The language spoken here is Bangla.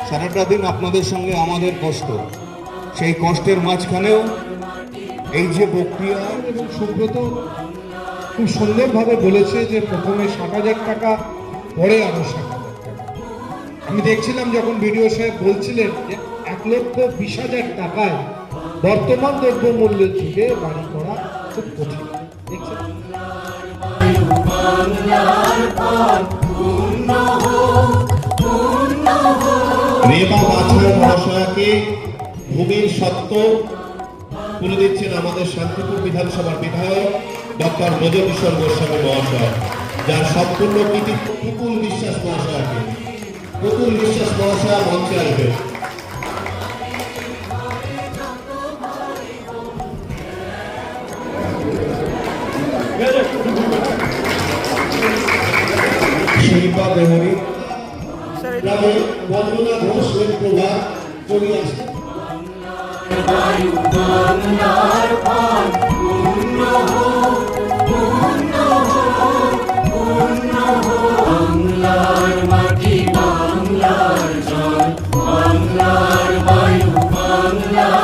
সারাটা দিন আপনাদের সঙ্গে আমাদের কষ্ট, সেই কষ্টের মাঝখানেও এই যে বক্তৃতা এবং সুব্রত খুব সুন্দরভাবে বলেছে যে প্রথমে 60,000 টাকা, পরে আরো 60,000 টাকা। আমি দেখছিলাম যখন ভিডিও সাহেব বলছিলেন যে 1,20,000 টাকায় বর্তমান দ্রব্যমূল্যের যুগে বাড়ি করা খুব কঠিন। দেখছেন রেবা বাছার মহাশয়াকে ভূমির সত্ত্ব তুলে দিচ্ছেন আমাদের শান্তিপুর বিধানসভার বিধায়ক ডক্টর ব্রজকিশোর গোস্বামী মহাশয়, যার সম্পূর্ণ কৃতিত্ব প্রকুল বিশ্বাস মহাশয়কে। প্রকুল বিশ্বাস মহাশয় মঞ্চে আসবেন। শিল্পা দেহরি গ্রামে বন্দনা ঘোষ প্রভা চলে আসে। বাংলার মাটি, বাংলার জল, বাংলা